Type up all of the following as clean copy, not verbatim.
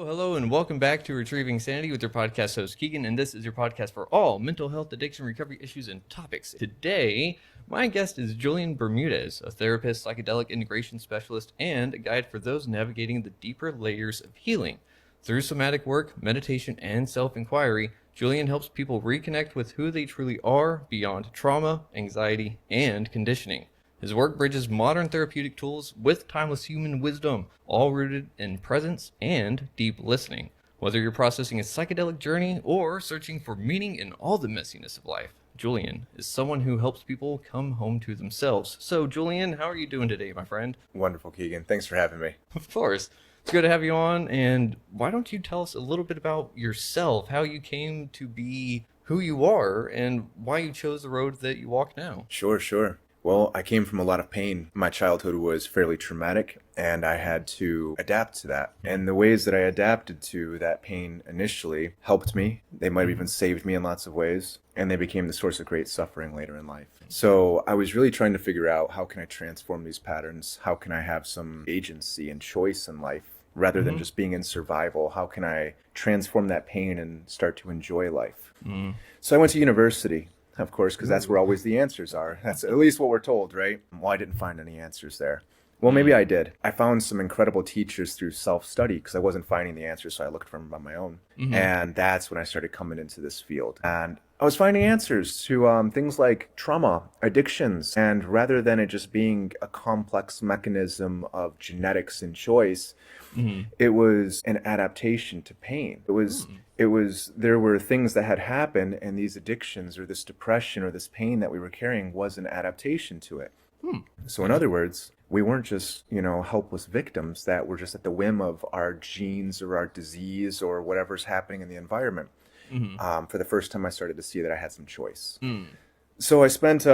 Hello, and welcome back to Retrieving Sanity with your podcast host, Keegan, and this is your podcast for all mental health, addiction, recovery issues, and topics. Today, my guest is Julian Bermudez, a therapist, psychedelic integration specialist, and a guide for those navigating the deeper layers of healing. Through somatic work, meditation, and self-inquiry, Julian helps people reconnect with who they truly are beyond trauma, anxiety, and conditioning. His work bridges modern therapeutic tools with timeless human wisdom, all rooted in presence and deep listening. Whether you're processing a psychedelic journey or searching for meaning in all the messiness of life, Julian is someone who helps people come home to themselves. So, Julian, how are you doing today, my friend? Wonderful, Keegan. Thanks for having me. Of course. It's good to have you on. And why don't you tell us a little bit about yourself, how you came to be who you are, and why you chose the road that you walk now? Sure. Well, I came from a lot of pain. My childhood was fairly traumatic, and I had to adapt to that. And the ways that I adapted to that pain initially helped me. They might have even saved me in lots of ways, and they became the source of great suffering later in life. So I was really trying to figure out, how can I transform these patterns? How can I have some agency and choice in life rather than just being in survival? How can I transform that pain and start to enjoy life? So I went to university. Of course, because that's where always the answers are. That's at least what we're told, right? Well, I didn't find any answers there. Well, maybe I did. I found some incredible teachers through self-study because I wasn't finding the answers, so I looked for them on my own. And that's when I started coming into this field. And I was finding answers to things like trauma, addictions, and rather than it just being a complex mechanism of genetics and choice, it was an adaptation to pain. There were things that had happened, and these addictions or this depression or this pain that we were carrying was an adaptation to it. So in other words, we weren't just, helpless victims that were just at the whim of our genes or our disease or whatever's happening in the environment. For the first time, I started to see that I had some choice. So I spent,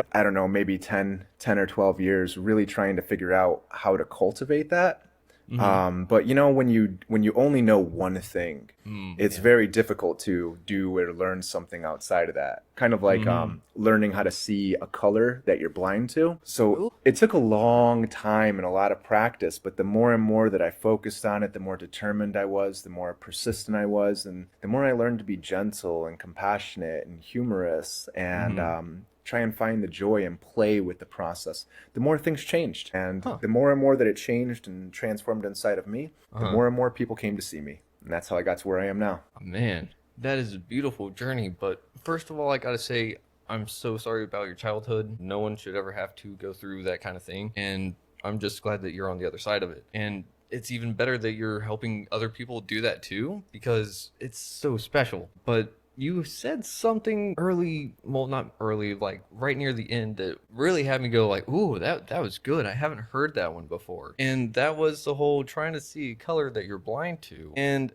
maybe 10 or 12 years really trying to figure out how to cultivate that. But when you only know one thing, it's very difficult to do or learn something outside of that. Kind of like learning how to see a color that you're blind to. So it took a long time and a lot of practice, but the more and more that I focused on it, the more determined I was, the more persistent I was, and the more I learned to be gentle and compassionate and humorous and try and find the joy and play with the process, the more things changed. And the more and more that it changed and transformed inside of me, the more and more people came to see me. And that's how I got to where I am now. Man, that is a beautiful journey. But first of all, I got to say, I'm so sorry about your childhood. No one should ever have to go through that kind of thing. And I'm just glad that you're on the other side of it. And it's even better that you're helping other people do that too, because it's so special. But you said something early, well, not early, like right near the end, that really had me go like, ooh, that was good. I haven't heard that one before. And that was the whole trying to see a color that you're blind to. And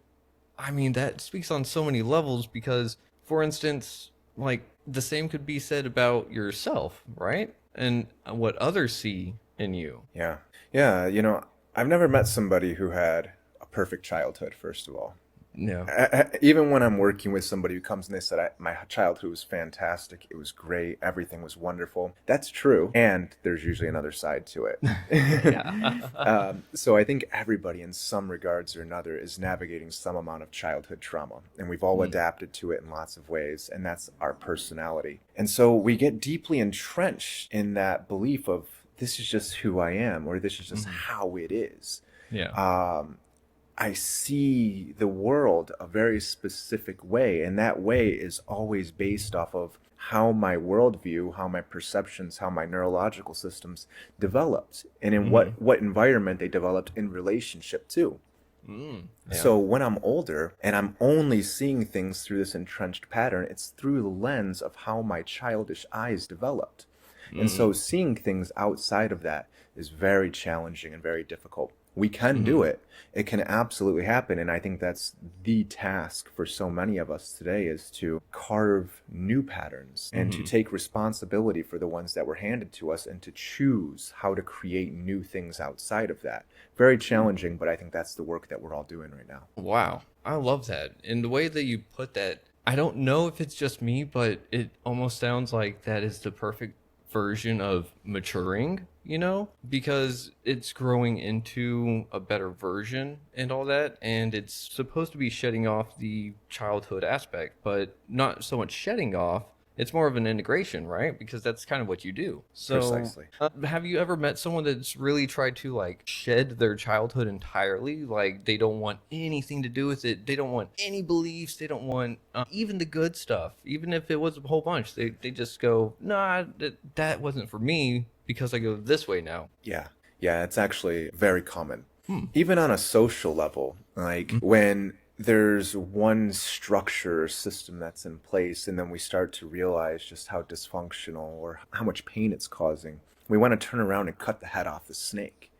I mean, that speaks on so many levels because, for instance, like the same could be said about yourself, right? And what others see in you. Yeah. I've never met somebody who had a perfect childhood, first of all. Yeah. Even when I'm working with somebody who comes and they said, my childhood was fantastic, it was great, everything was wonderful. That's true. And there's usually another side to it. So I think everybody in some regards or another is navigating some amount of childhood trauma. And we've all adapted to it in lots of ways. And that's our personality. And so we get deeply entrenched in that belief of this is just who I am, or this is just how it is. Yeah. I see the world a very specific way, and that way is always based off of how my worldview, how my perceptions, how my neurological systems developed, and in what environment they developed in relationship to. So when I'm older and I'm only seeing things through this entrenched pattern, it's through the lens of how my childish eyes developed. And so seeing things outside of that is very challenging and very difficult. We can do it. It can absolutely happen. And I think that's the task for so many of us today, is to carve new patterns and to take responsibility for the ones that were handed to us and to choose how to create new things outside of that. Very challenging, but I think that's the work that we're all doing right now. Wow. I love that. And the way that you put that, I don't know if it's just me, but it almost sounds like that is the perfect version of maturing, you know, because it's growing into a better version and all that. And it's supposed to be shedding off the childhood aspect, but not so much shedding off. It's more of an integration, right? Because that's kind of what you do. So, Precisely. have you ever met someone that's really tried to like shed their childhood entirely? Like they don't want anything to do with it. They don't want any beliefs. They don't want even the good stuff. Even if it was a whole bunch, they just go, nah, that wasn't for me because I go this way now. Yeah. Yeah, it's actually very common. Hmm. Even on a social level, like when there's one structure or system that's in place, and then we start to realize just how dysfunctional or how much pain it's causing, we want to turn around and cut the head off the snake.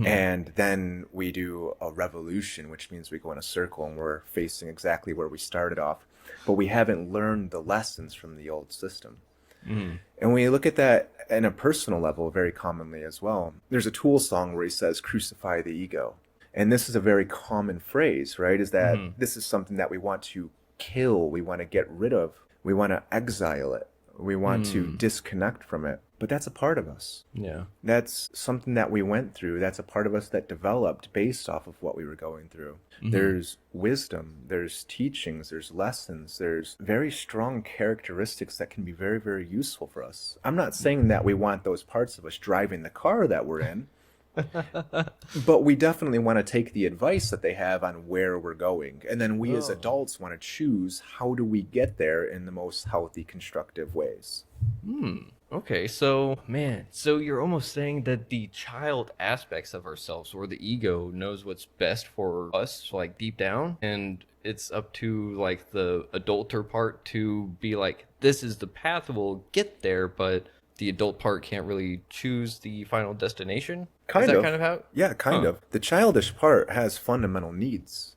And then we do a revolution, which means we go in a circle and we're facing exactly where we started off, but we haven't learned the lessons from the old system. And we look at that in a personal level very commonly as well. There's a Tool song where he says, crucify the ego. And this is a very common phrase, right? Is that this is something that we want to kill, we want to get rid of, we want to exile it, we want to disconnect from it. But that's a part of us. Yeah. That's something that we went through. That's a part of us that developed based off of what we were going through. There's wisdom, there's teachings, there's lessons, there's very strong characteristics that can be very, very useful for us. I'm not saying that we want those parts of us driving the car that we're in, but we definitely want to take the advice that they have on where we're going. And then we as adults want to choose how do we get there in the most healthy, constructive ways. Okay, so man, so you're almost saying that the child aspects of ourselves or the ego knows what's best for us, like deep down, and it's up to like the adulter part to be like, this is the path we'll get there, but the adult part can't really choose the final destination. Kind Is that of. kind of how? Yeah, kind of. The childish part has fundamental needs,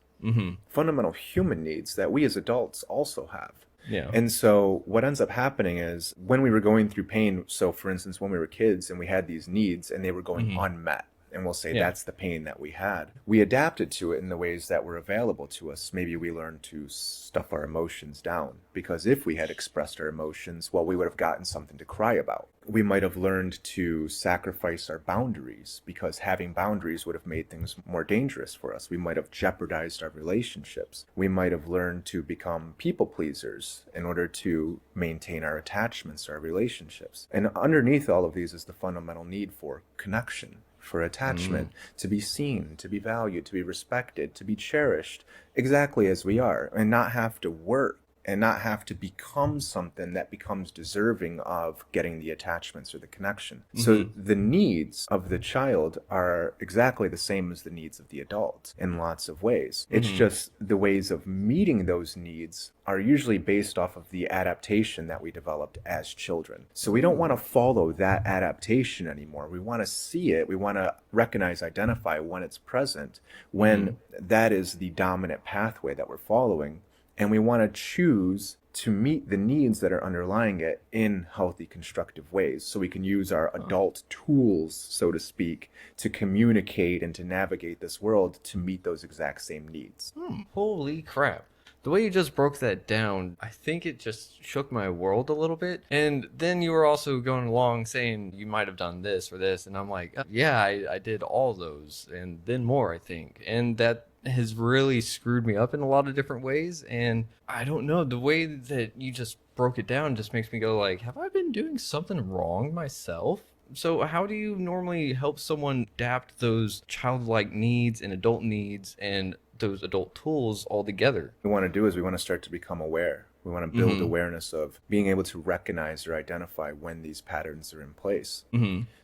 fundamental human needs that we as adults also have. Yeah. And so what ends up happening is when we were going through pain, so for instance, when we were kids and we had these needs and they were going unmet, and we'll say that's the pain that we had, we adapted to it in the ways that were available to us. Maybe we learned to stuff our emotions down, because if we had expressed our emotions, well, we would have gotten something to cry about. We might have learned to sacrifice our boundaries, because having boundaries would have made things more dangerous for us. We might have jeopardized our relationships. We might have learned to become people pleasers in order to maintain our attachments, our relationships. And underneath all of these is the fundamental need for connection, for attachment, to be seen, to be valued, to be respected, to be cherished exactly as we are, and not have to work and not have to become something that becomes deserving of getting the attachments or the connection. So the needs of the child are exactly the same as the needs of the adult in lots of ways. It's just the ways of meeting those needs are usually based off of the adaptation that we developed as children. So we don't want to follow that adaptation anymore. We want to see it. We want to recognize, identify when it's present, when that is the dominant pathway that we're following. And we want to choose to meet the needs that are underlying it in healthy, constructive ways. So we can use our adult tools, so to speak, to communicate and to navigate this world to meet those exact same needs. Holy crap. The way you just broke that down, I think it just shook my world a little bit. And then you were also going along saying you might have done this or this. And I'm like, yeah, I did all those and then more, I think. And that has really screwed me up in a lot of different ways. And I don't know, the way that you just broke it down just makes me go like, have I been doing something wrong myself? So how do you normally help someone adapt those childlike needs and adult needs and those adult tools all together? What we want to do is we want to start to become aware. We want to build awareness of being able to recognize or identify when these patterns are in place.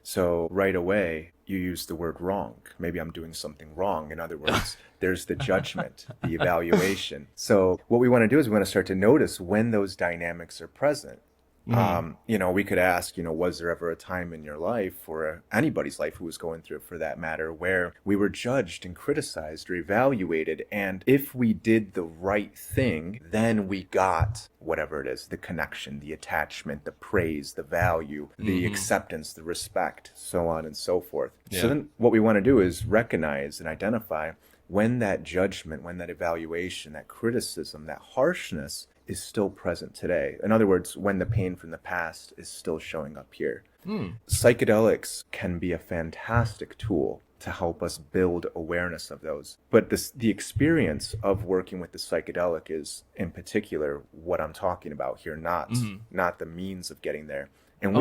So right away, you use the word wrong. Maybe I'm doing something wrong. In other words, there's the judgment, the evaluation. So what we want to do is we want to start to notice when those dynamics are present. We could ask, was there ever a time in your life or anybody's life who was going through it for that matter, where we were judged and criticized or evaluated, and if we did the right thing, then we got whatever it is, the connection, the attachment, the praise, the value, the acceptance, the respect, so on and so forth. So then what we want to do is recognize and identify when that judgment, when that evaluation, that criticism, that harshness is still present today. In other words, when the pain from the past is still showing up here. Psychedelics can be a fantastic tool to help us build awareness of those. But the experience of working with the psychedelic is, in particular, what I'm talking about here, not the means of getting there. And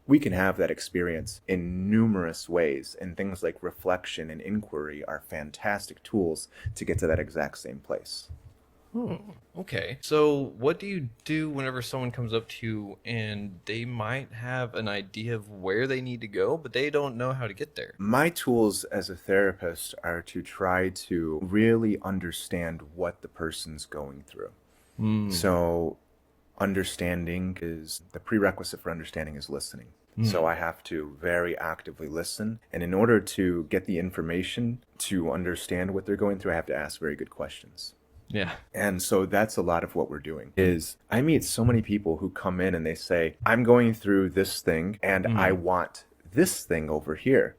we can have that experience in numerous ways, and things like reflection and inquiry are fantastic tools to get to that exact same place. Okay. So what do you do whenever someone comes up to you and they might have an idea of where they need to go, but they don't know how to get there? My tools as a therapist are to try to really understand what the person's going through. So understanding is the prerequisite for understanding is listening. So I have to very actively listen. And in order to get the information to understand what they're going through, I have to ask very good questions. Yeah. And so that's a lot of what we're doing is I meet so many people who come in and they say, I'm going through this thing and I want this thing over here.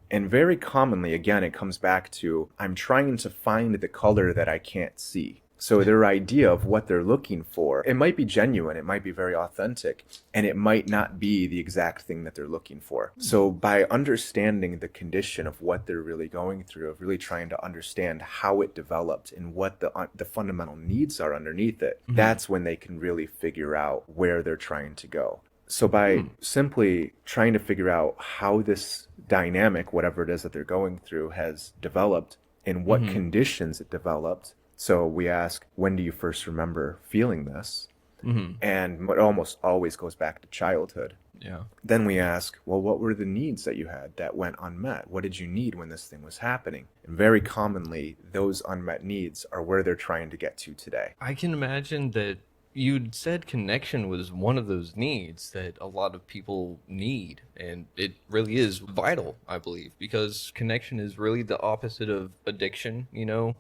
And very commonly, again, it comes back to I'm trying to find the color that I can't see. So their idea of what they're looking for, it might be genuine, it might be very authentic, and it might not be the exact thing that they're looking for. So by understanding the condition of what they're really going through, of really trying to understand how it developed and what the fundamental needs are underneath it, that's when they can really figure out where they're trying to go. So by simply trying to figure out how this dynamic, whatever it is that they're going through, has developed, in what conditions it developed. So we ask, when do you first remember feeling this? And it almost always goes back to childhood. Yeah. Then we ask, well, what were the needs that you had that went unmet? What did you need when this thing was happening? And very commonly, those unmet needs are where they're trying to get to today. I can imagine that you'd said connection was one of those needs that a lot of people need, and it really is vital, I believe, because connection is really the opposite of addiction,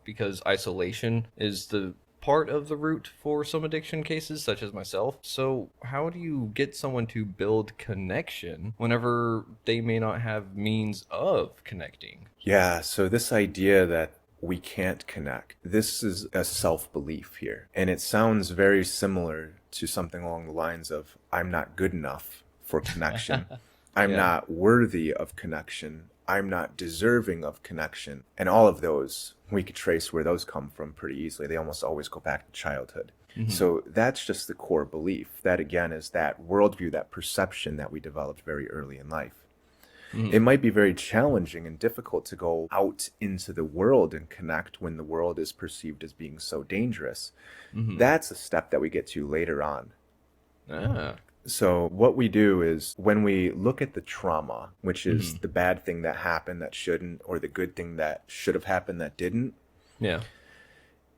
because isolation is the part of the root for some addiction cases, such as myself. So how do you get someone to build connection whenever they may not have means of connecting? Yeah, so this idea that we can't connect. This is a self-belief here. And it sounds very similar to something along the lines of, I'm not good enough for connection. I'm not worthy of connection. I'm not deserving of connection. And all of those, we could trace where those come from pretty easily. They almost always go back to childhood. So that's just the core belief. That, again, is that worldview, that perception that we developed very early in life. It might be very challenging and difficult to go out into the world and connect when the world is perceived as being so dangerous. That's a step that we get to later on. So what we do is when we look at the trauma, which is the bad thing that happened that shouldn't, or the good thing that should have happened that didn't,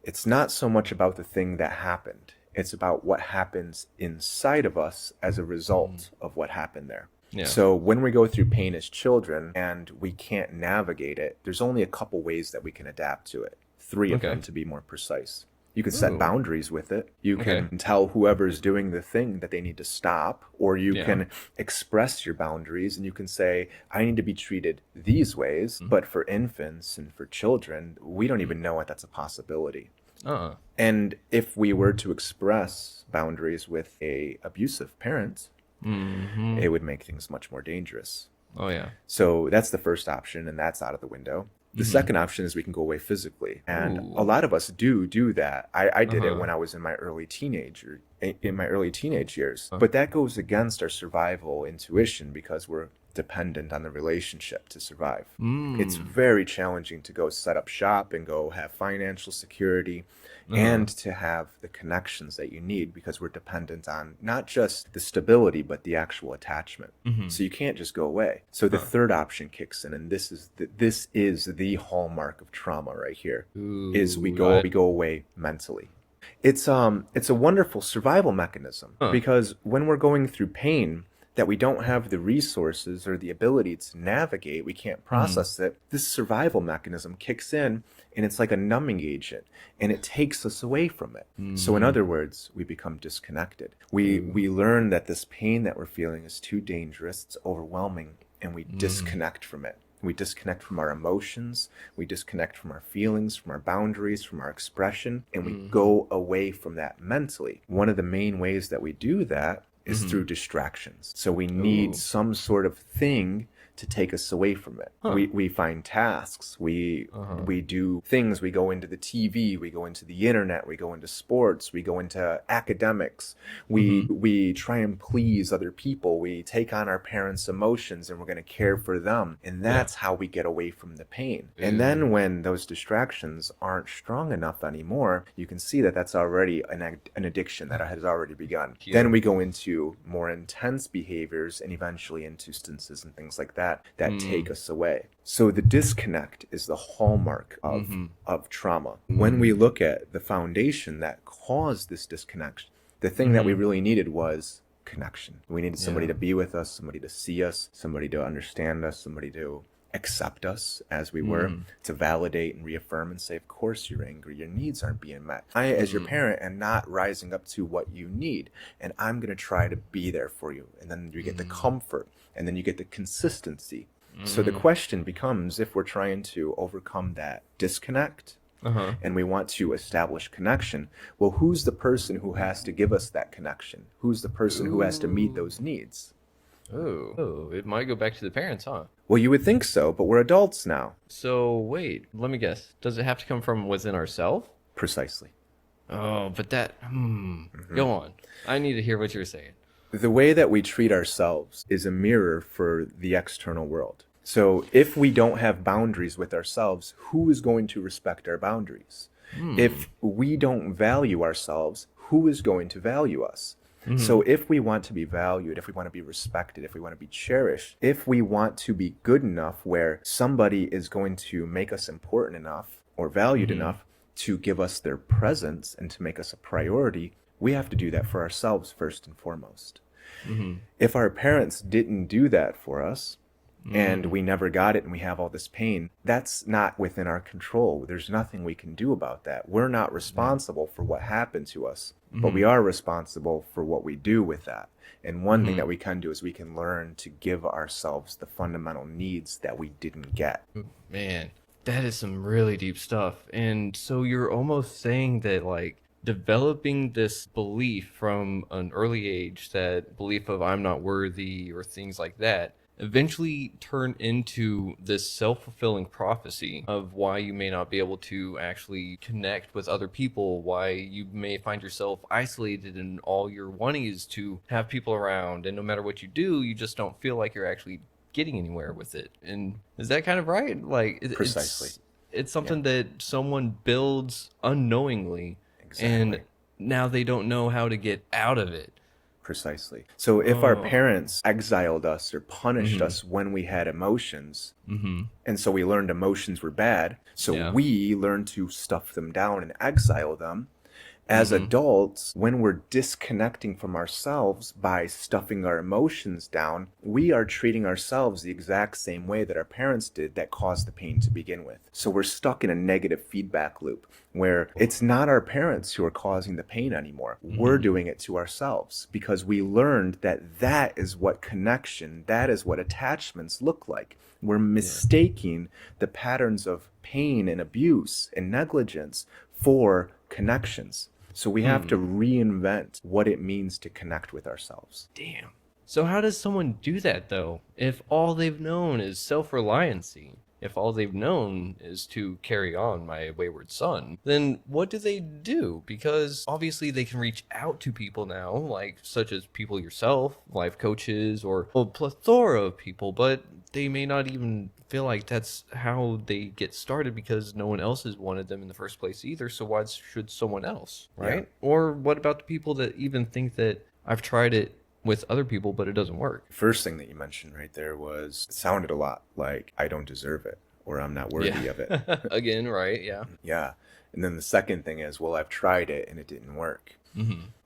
it's not so much about the thing that happened. It's about what happens inside of us as a result of what happened there. So when we go through pain as children and we can't navigate it, there's only a couple ways that we can adapt to it. 3 of them to be more precise. You can set boundaries with it. You can tell whoever's doing the thing that they need to stop, or you can express your boundaries and you can say, I need to be treated these ways. But for infants and for children, we don't even know that's a possibility. And if we were to express boundaries with a abusive parent, it would make things much more dangerous. So that's the first option, and that's out of the window. The second option is we can go away physically, and a lot of us do that. I did it when I was in my early teenage years, but that goes against our survival intuition because we're dependent on the relationship to survive. It's very challenging to go set up shop and go have financial security and to have the connections that you need, because we're dependent on not just the stability but the actual attachment. So you can't just go away. So the third option kicks in, and this is the hallmark of trauma right here. Is we go away mentally. It's a wonderful survival mechanism because when we're going through pain that we don't have the resources or the ability to navigate, we can't process it, this survival mechanism kicks in, and it's like a numbing agent, and it takes us away from it. So in other words, we become disconnected. We learn that this pain that we're feeling is too dangerous, it's overwhelming, and we disconnect from it. We disconnect from our emotions. We disconnect from our feelings, from our boundaries, from our expression, and we go away from that mentally. One of the main ways that we do that is through distractions. So we need some sort of thing to take us away from it. We find tasks, we do things, we go into the TV, we go into the internet, we go into sports, we go into academics, we try and please other people, we take on our parents' emotions and we're going to care for them, and that's how we get away from the pain. And then when those distractions aren't strong enough anymore, you can see that that's already an addiction that has already begun. Then we go into more intense behaviors and eventually into substances and things like that take us away. So the disconnect is the hallmark of trauma. When we look at the foundation that caused this disconnect, the thing that we really needed was connection. We needed somebody to be with us, somebody to see us, somebody to understand us, somebody to accept us as we were, to validate and reaffirm and say, of course you're angry, your needs aren't being met. I, as your parent, am not rising up to what you need, and I'm going to try to be there for you. And then you get the comfort, and then you get the consistency. So the question becomes, if we're trying to overcome that disconnect, and we want to establish connection, well, who's the person who has to give us that connection? Who's the person who has to meet those needs? Oh, it might go back to the parents, huh? Well, you would think so, but we're adults now. So wait, let me guess. Does it have to come from within ourselves? Precisely. Oh, but that, go on. I need to hear what you're saying. The way that we treat ourselves is a mirror for the external world. So if we don't have boundaries with ourselves, who is going to respect our boundaries? If we don't value ourselves, who is going to value us? So if we want to be valued, if we want to be respected, if we want to be cherished, if we want to be good enough where somebody is going to make us important enough or valued enough to give us their presence and to make us a priority, we have to do that for ourselves first and foremost. If our parents didn't do that for us, and we never got it and we have all this pain, that's not within our control. There's nothing we can do about that. We're not responsible for what happened to us, but we are responsible for what we do with that. And one thing that we can do is we can learn to give ourselves the fundamental needs that we didn't get. Man, that is some really deep stuff. And so you're almost saying that, like, developing this belief from an early age, that belief of I'm not worthy or things like that, eventually turn into this self-fulfilling prophecy of why you may not be able to actually connect with other people, why you may find yourself isolated, and all you're wanting is to have people around, and no matter what you do, you just don't feel like you're actually getting anywhere with it. And is that kind of right? Like, Precisely. It's something that someone builds unknowingly, and now they don't know how to get out of it. Precisely. So if our parents exiled us or punished us when we had emotions, and so we learned emotions were bad, so we learned to stuff them down and exile them, as adults, when we're disconnecting from ourselves by stuffing our emotions down, we are treating ourselves the exact same way that our parents did that caused the pain to begin with. So we're stuck in a negative feedback loop where it's not our parents who are causing the pain anymore. We're doing it to ourselves because we learned that that is what connection, that is what attachments look like. We're mistaking the patterns of pain and abuse and negligence for connections. So we have to reinvent what it means to connect with ourselves. Damn. So how does someone do that, though, if all they've known is self-reliancy? If all they've known is to carry on my wayward son, then what do they do? Because obviously they can reach out to people now, like such as people yourself, life coaches, or a plethora of people, but they may not even feel like that's how they get started because no one else has wanted them in the first place either. So why should someone else, right? Yeah. Or what about the people that even think that I've tried it with other people, but it doesn't work? First thing that you mentioned right there was, it sounded a lot like I don't deserve it or I'm not worthy of it. Again, right? Yeah. Yeah. And then the second thing is, well, I've tried it and it didn't work.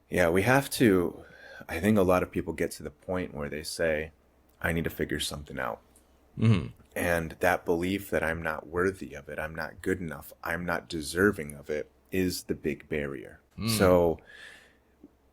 Yeah, we have to, I think a lot of people get to the point where they say, I need to figure something out. And that belief that I'm not worthy of it, I'm not good enough, I'm not deserving of it is the big barrier. So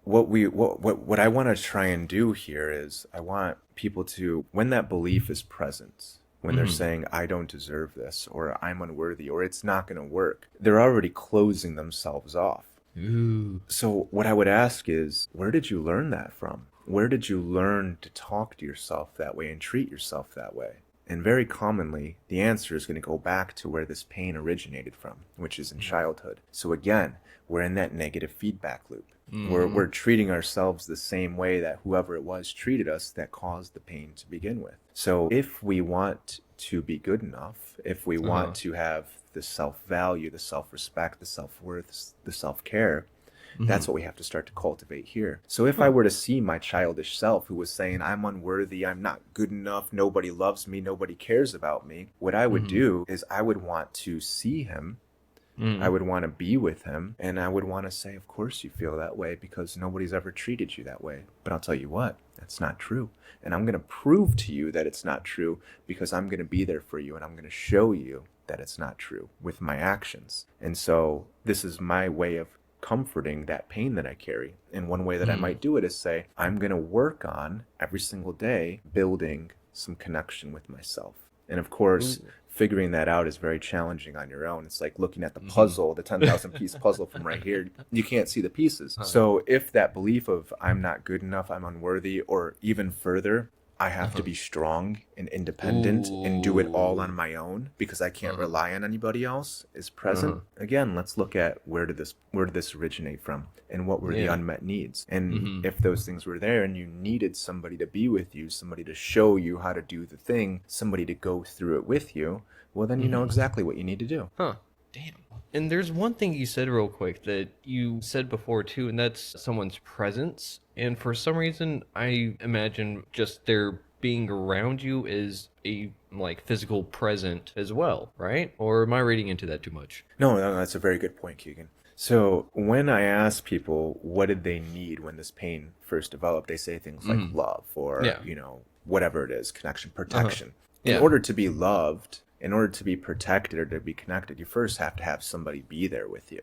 what I want to try and do here is I want people to, when that belief is present, when they're saying, I don't deserve this, or I'm unworthy, or it's not going to work. They're already closing themselves off. Ooh. So what I would ask is, where did you learn that from? Where did you learn to talk to yourself that way and treat yourself that way? And very commonly, the answer is going to go back to where this pain originated from, which is in childhood. So again, we're in that negative feedback loop. We're treating ourselves the same way that whoever it was treated us that caused the pain to begin with. So if we want to be good enough, if we want to have the self-value, the self-respect, the self-worth, the self-care, that's what we have to start to cultivate here. So if I were to see my childish self who was saying, I'm unworthy, I'm not good enough, nobody loves me, nobody cares about me, what I would do is I would want to see him. I would want to be with him, and I would want to say, of course you feel that way because nobody's ever treated you that way. But I'll tell you what, that's not true. And I'm going to prove to you that it's not true because I'm going to be there for you, and I'm going to show you that it's not true with my actions. And so this is my way of comforting that pain that I carry. And one way that I might do it is say, I'm going to work on every single day building some connection with myself. And of course, figuring that out is very challenging on your own. It's like looking at the puzzle, the 10,000 piece puzzle from right here. You can't see the pieces. So if that belief of I'm not good enough, I'm unworthy, or even further, I have to be strong and independent and do it all on my own because I can't rely on anybody else is present. Again, let's look at where did this originate from and what were the unmet needs. And if those things were there and you needed somebody to be with you, somebody to show you how to do the thing, somebody to go through it with you, well, then you know exactly what you need to do. Huh. Damn. And there's one thing you said real quick that you said before too, and that's someone's presence. And for some reason, I imagine just their being around you is a like physical present as well, right? Or am I reading into that too much? No, that's a very good point, Keegan. So when I ask people what did they need when this pain first developed, they say things like love or, whatever it is, connection, protection. In order to be loved, in order to be protected or to be connected, you first have to have somebody be there with you.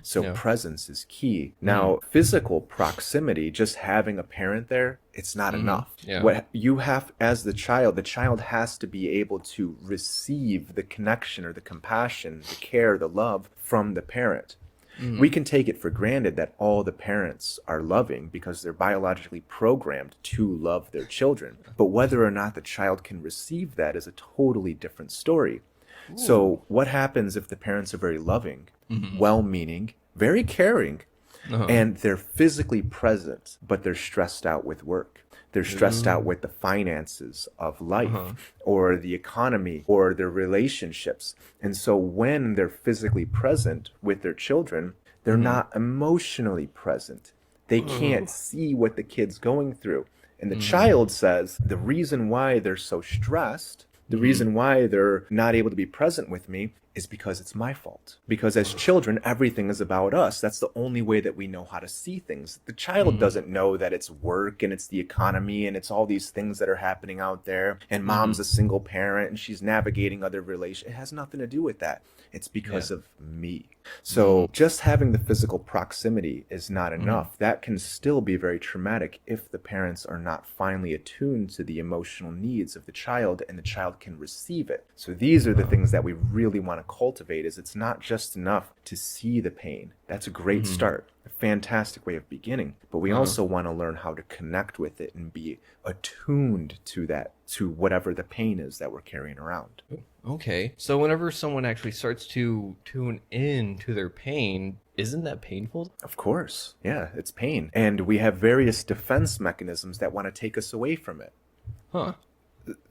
So presence is key. Now, physical proximity, just having a parent there, it's not enough. What you have as the child has to be able to receive the connection or the compassion, the care, the love from the parent. We can take it for granted that all the parents are loving because they're biologically programmed to love their children. But whether or not the child can receive that is a totally different story. So what happens if the parents are very loving, well-meaning, very caring, and they're physically present, but they're stressed out with work? They're stressed out with the finances of life or the economy or their relationships. And so when they're physically present with their children, they're not emotionally present. They can't see what the kid's going through. And the child says, the reason why they're so stressed, the reason why they're not able to be present with me is because it's my fault. Because as children, everything is about us. That's the only way that we know how to see things. The child doesn't know that it's work and it's the economy and it's all these things that are happening out there. And mom's a single parent and she's navigating other relations. It has nothing to do with that. It's because of me. So just having the physical proximity is not enough. That can still be very traumatic if the parents are not finely attuned to the emotional needs of the child and the child can receive it. So these are the things that we really want to cultivate. Is it's not just enough to see the pain. That's a great start, a fantastic way of beginning. But we also want to learn how to connect with it and be attuned to that, to whatever the pain is that we're carrying around. Okay. So whenever someone actually starts to tune in to their pain, isn't that painful? Of course. Yeah, it's pain. And we have various defense mechanisms that want to take us away from it. Huh.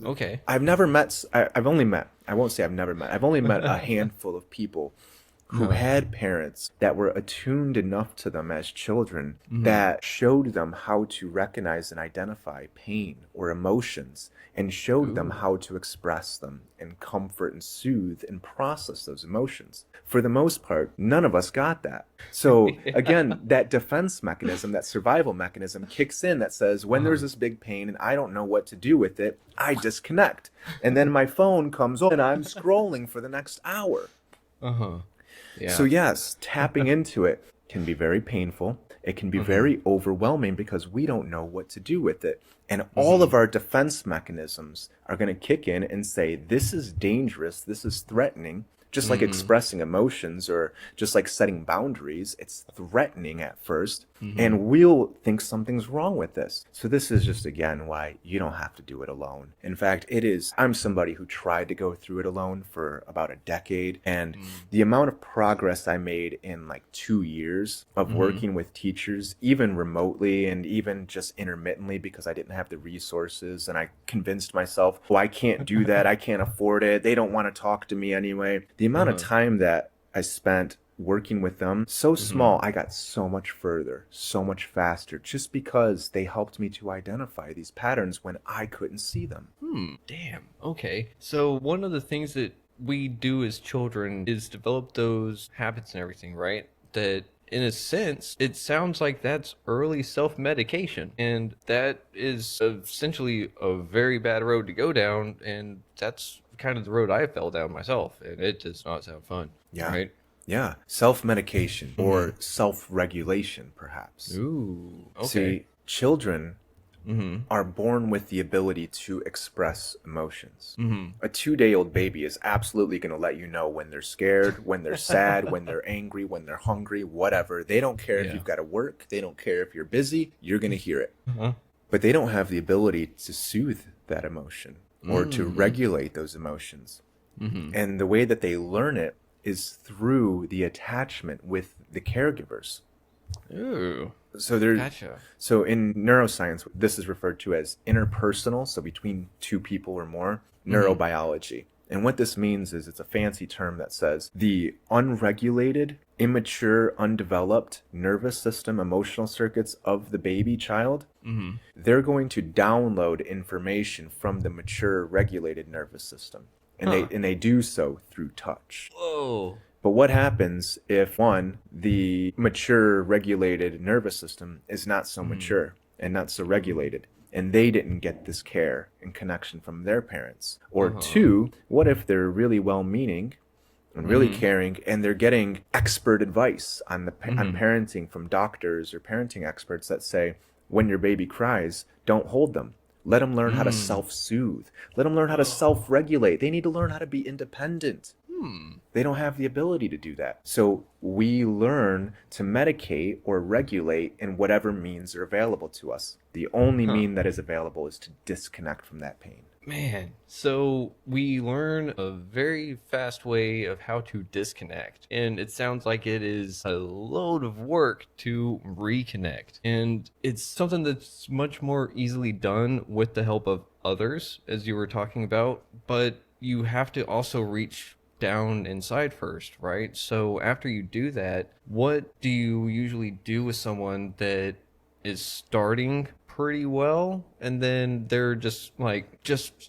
Okay. I've only met a handful of people who had parents that were attuned enough to them as children that showed them how to recognize and identify pain or emotions and showed them how to express them and comfort and soothe and process those emotions. For the most part, none of us got that. So again, that defense mechanism, that survival mechanism kicks in that says, when there's this big pain and I don't know what to do with it, I disconnect. And then my phone comes on and I'm scrolling for the next hour. Yeah. So yes, tapping into it can be very painful. It can be Mm-hmm. very overwhelming because we don't know what to do with it. And all Mm-hmm. of our defense mechanisms are going to kick in and say, this is dangerous, this is threatening. Just like Mm-hmm. expressing emotions or just like setting boundaries, it's threatening at first. Mm-hmm. And we'll think something's wrong with this. So this is just again why you don't have to do it alone. In fact, I'm somebody who tried to go through it alone for about a decade. And the amount of progress I made in like 2 years of Mm-hmm. working with teachers, even remotely and even just intermittently because I didn't have the resources, and I convinced myself, oh, I can't do that. I can't afford it. They don't want to talk to me anyway. The amount of Uh-huh. time that I spent working with them, so Mm-hmm. small, I got so much further, so much faster, just because they helped me to identify these patterns when I couldn't see them. Damn. Okay. So one of the things that we do as children is develop those habits and everything, right? That in a sense, it sounds like that's early self-medication. And that is essentially a very bad road to go down. And that's kind of the road I fell down myself. And it does not sound fun, Yeah. right? Yeah. Self-medication Mm-hmm. or self-regulation, perhaps. Ooh. Okay. See, children Mm-hmm. are born with the ability to express emotions. Mm-hmm. A 2-day-old baby is absolutely going to let you know when they're scared, when they're sad, when they're angry, when they're hungry, whatever. They don't care if Yeah. you've got to work. They don't care if you're busy. You're going to hear it. Uh-huh. But they don't have the ability to soothe that emotion or to regulate those emotions. Mm-hmm. And the way that they learn it is through the attachment with the caregivers. Ooh. So there, Gotcha. so in neuroscience, this is referred to as interpersonal, so between two people or more, neurobiology. And what this means is it's a fancy term that says the unregulated, immature, undeveloped nervous system, emotional circuits of the baby child, they're going to download information from the mature, regulated nervous system. And Huh. they do so through touch. Whoa. But what happens if, one, the mature, regulated nervous system is not so mature and not so regulated, and they didn't get this care and connection from their parents? Or two, what if they're really well-meaning and really caring, and they're getting expert advice on on parenting from doctors or parenting experts that say, when your baby cries, don't hold them. Let them learn how to self-soothe. Let them learn how to self-regulate. They need to learn how to be independent. They don't have the ability to do that. So we learn to medicate or regulate in whatever means are available to us. The only Huh. mean that is available is to disconnect from that pain. Man, so we learn a very fast way of how to disconnect. And it sounds like it is a load of work to reconnect. And it's something that's much more easily done with the help of others, as you were talking about. But you have to also reach down inside first, right? So after you do that, what do you usually do with someone that is starting pretty well and then they're just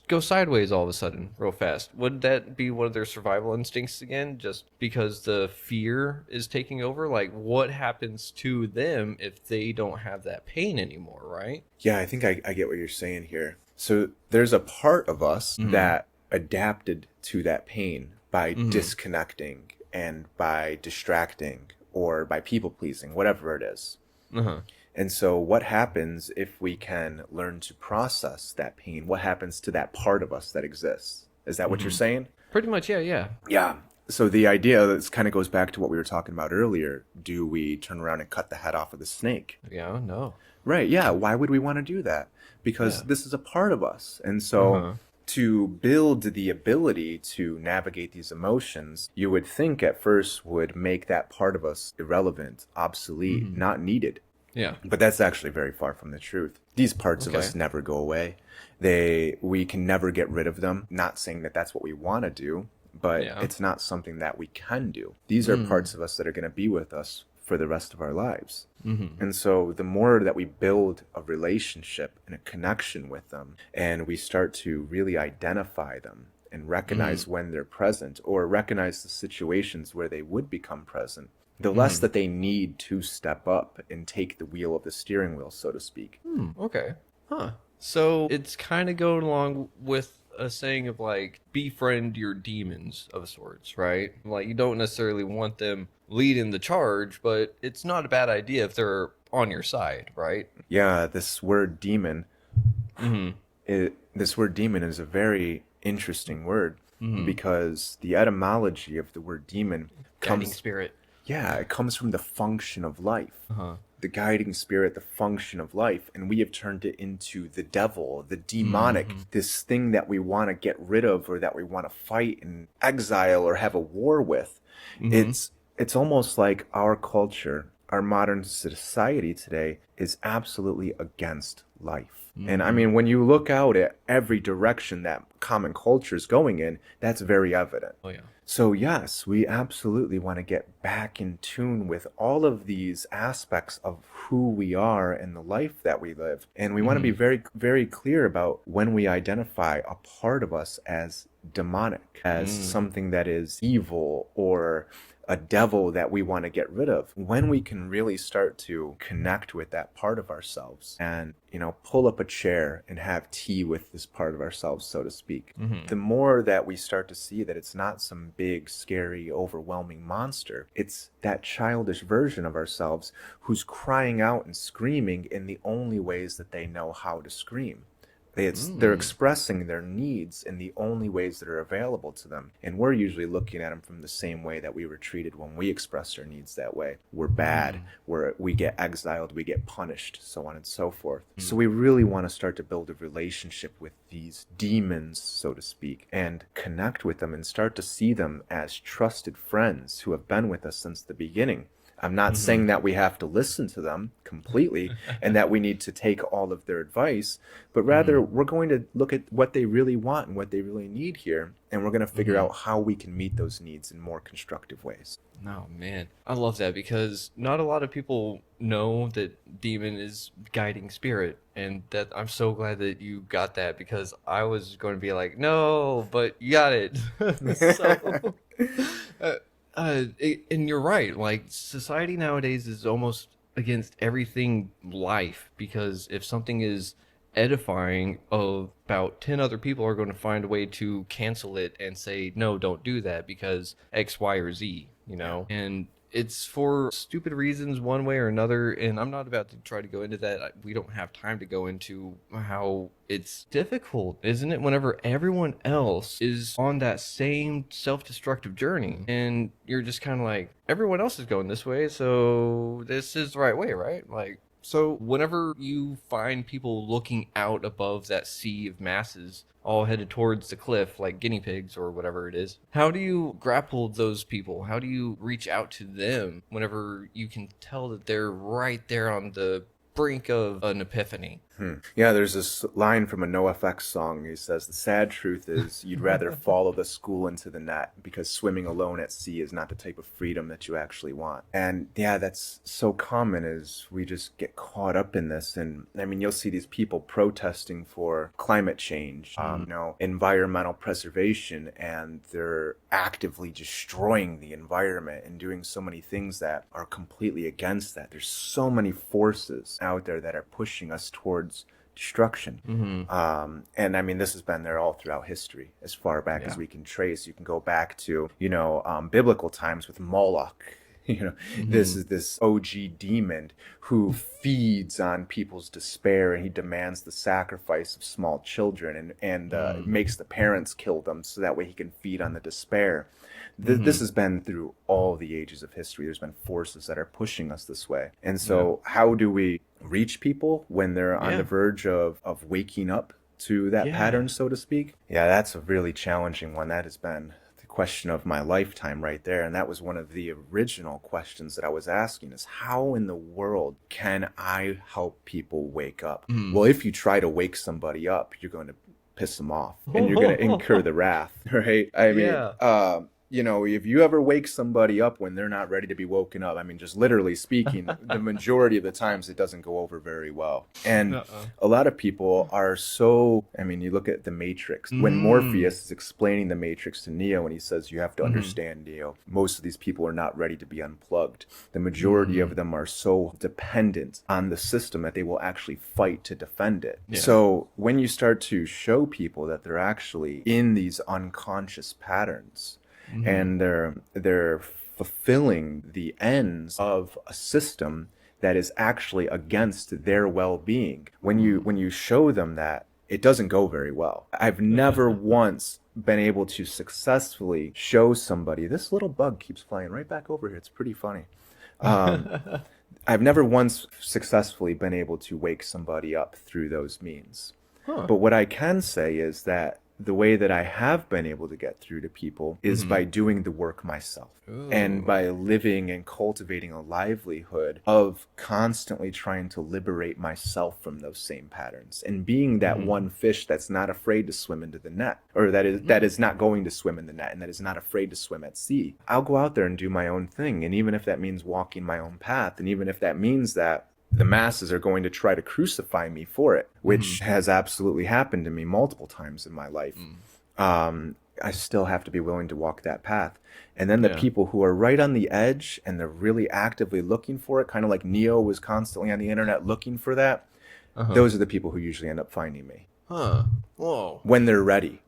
go sideways all of a sudden real fast? Would that be one of their survival instincts again, just because the fear is taking over? Like, what happens to them if they don't have that pain anymore, right? Yeah, I think I get what you're saying here. So there's a part of us that adapted to that pain by disconnecting and by distracting or by people pleasing, whatever it is. Uh-huh. And so what happens if we can learn to process that pain? What happens to that part of us that exists? Is that what you're saying? Pretty much, yeah. Yeah. So the idea this kind of goes back to what we were talking about earlier. Do we turn around and cut the head off of the snake? Yeah, no. Right. Yeah. Why would we want to do that? Because Yeah. this is a part of us. And so to build the ability to navigate these emotions, you would think at first would make that part of us irrelevant, obsolete, not needed. Yeah. But that's actually very far from the truth. These parts of us never go away. We can never get rid of them. Not saying that that's what we want to do, but it's not something that we can do. These are parts of us that are going to be with us for the rest of our lives. And so the more that we build a relationship and a connection with them, and we start to really identify them and recognize when they're present, or recognize the situations where they would become present, the less that they need to step up and take the wheel of the steering wheel, so to speak. Okay. Huh. So it's kind of going along with a saying of like befriend your demons of sorts, right? Like you don't necessarily want them leading the charge, but it's not a bad idea if they're on your side, right? Yeah, this word demon, Mm-hmm. this word demon is a very interesting word Mm-hmm. because the etymology of the word demon Guiding comes, spirit. yeah, it comes from the function of life. Uh-huh. The guiding spirit, the function of life, and we have turned it into the devil, the demonic, Mm-hmm. this thing that we want to get rid of or that we want to fight and exile or have a war with. Mm-hmm. It's almost like our culture, our modern society today is absolutely against life. And I Mm-hmm. mean, when you look out at every direction that common culture is going in, that's very evident. Oh yeah. So, yes, we absolutely want to get back in tune with all of these aspects of who we are and the life that we live. And we want to be Mm-hmm. very, very clear about when we identify a part of us as demonic, as Mm. something that is evil or a devil that we want to get rid of. When we can really start to connect with that part of ourselves and, pull up a chair and have tea with this part of ourselves, so to speak, Mm-hmm. the more that we start to see that it's not some big, scary, overwhelming monster. It's that childish version of ourselves who's crying out and screaming in the only ways that they know how to scream. They're Mm. expressing their needs in the only ways that are available to them. And we're usually looking at them from the same way that we were treated when we expressed our needs that way. We're bad, we get exiled, we get punished, so on and so forth. So we really want to start to build a relationship with these demons, so to speak, and connect with them and start to see them as trusted friends who have been with us since the beginning. I'm not Mm-hmm. saying that we have to listen to them completely and that we need to take all of their advice, but rather Mm-hmm. we're going to look at what they really want and what they really need here, and we're going to figure Mm-hmm. out how we can meet those needs in more constructive ways. Oh man, I love that because not a lot of people know that demon is guiding spirit, and that I'm so glad that you got that because I was going to be like, no, but you got it. So, uh, and you're right. Like society nowadays is almost against everything life because if something is edifying, about 10 other people are going to find a way to cancel it and say no, don't do that because X, Y, or Z, Yeah. and it's for stupid reasons one way or another, and I'm not about to try to go into that. We don't have time to go into how it's difficult, isn't it, whenever everyone else is on that same self-destructive journey and you're just kind of like, everyone else is going this way, so this is the right way, right? Like, so whenever you find people looking out above that sea of masses, all headed towards the cliff like guinea pigs or whatever it is, how do you grapple those people? How do you reach out to them whenever you can tell that they're right there on the brink of an epiphany? Yeah, there's this line from a NoFX song. He says, "The sad truth is you'd rather follow the school into the net because swimming alone at sea is not the type of freedom that you actually want." And yeah, that's so common is we just get caught up in this. And I mean, you'll see these people protesting for climate change, environmental preservation, and they're actively destroying the environment and doing so many things that are completely against that. There's so many forces out there that are pushing us towards destruction. And I mean, this has been there all throughout history, as far back as Yeah. we can trace. You can go back to, biblical times with Moloch. This Mm-hmm. is this OG demon who feeds on people's despair, and he demands the sacrifice of small children and makes the parents kill them so that way he can feed on the despair. This has been through all the ages of history. There's been forces that are pushing us this way. And so how do we reach people when they're on Yeah. the verge of waking up to that Yeah. pattern, so to speak? Yeah, that's a really challenging one. That has been the question of my lifetime right there. And that was one of the original questions that I was asking is how in the world can I help people wake up? Well, if you try to wake somebody up, you're going to piss them off and you're going to incur the wrath, right? I mean, Yeah. if you ever wake somebody up when they're not ready to be woken up, I mean, just literally speaking, the majority of the times it doesn't go over very well. And Uh-uh. a lot of people are so, I mean, you look at the Matrix. When Mm. Morpheus is explaining the Matrix to Neo and he says, you have to Mm-hmm. understand, Neo, most of these people are not ready to be unplugged. The majority Mm. of them are so dependent on the system that they will actually fight to defend it. Yeah. So when you start to show people that they're actually in these unconscious patterns, Mm-hmm. and they're fulfilling the ends of a system that is actually against their well-being. When you show them that, it doesn't go very well. I've never once been able to successfully show somebody, this little bug keeps flying right back over here. It's pretty funny. I've never once successfully been able to wake somebody up through those means. Huh. But what I can say is that the way that I have been able to get through to people is by doing the work myself. And Ooh. by living and cultivating a livelihood of constantly trying to liberate myself from those same patterns and being that one fish that's not afraid to swim into the net, or that is not going to swim in the net and that is not afraid to swim at sea. I'll go out there and do my own thing. And even if that means walking my own path, and even if that means that the masses are going to try to crucify me for it, which has absolutely happened to me multiple times in my life. I still have to be willing to walk that path. And then the Yeah. people who are right on the edge and they're really actively looking for it, kind of like Neo was constantly on the internet looking for that, those are the people who usually end up finding me. Huh. Whoa. When they're ready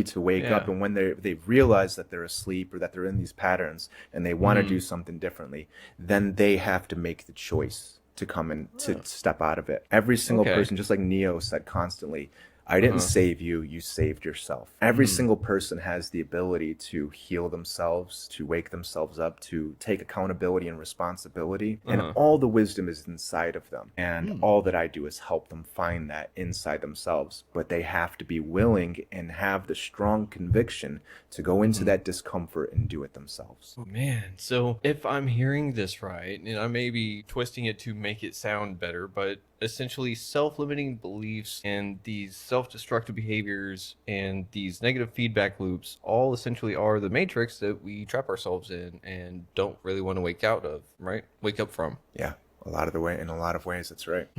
to wake Yeah. up, and when they realize that they're asleep or that they're in these patterns and they want to do something differently, then they have to make the choice to come and to step out of it. Every single Okay. person, just like Neo said constantly, I didn't save you, you saved yourself. Every single person has the ability to heal themselves, to wake themselves up, to take accountability and responsibility. And all the wisdom is inside of them. And all that I do is help them find that inside themselves. But they have to be willing and have the strong conviction to go into that discomfort and do it themselves. Oh, man. So if I'm hearing this right, and I may be twisting it to make it sound better, but essentially self-limiting beliefs and these self-destructive behaviors and these negative feedback loops all essentially are the matrix that we trap ourselves in and don't really want to wake out of, right? Wake up from. Yeah, in a lot of ways, that's right.